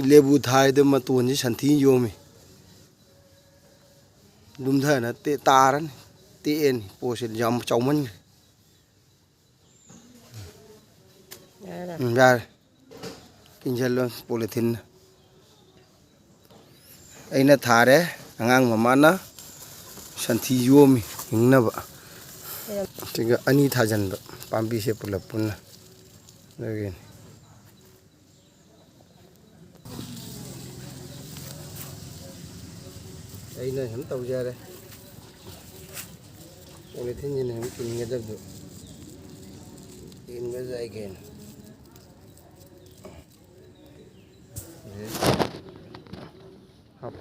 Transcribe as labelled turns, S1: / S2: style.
S1: lebu thai de matun ji santhi yomi lum tha na te taran te en po se jam chauman ra kinjal polythene aina thare angang mamana santhi yomi hingnaba tiga ani thajan ba pambi se pulap punna again aina ham tawjare polythene ne ham kinga dabdu in ga jai gen hap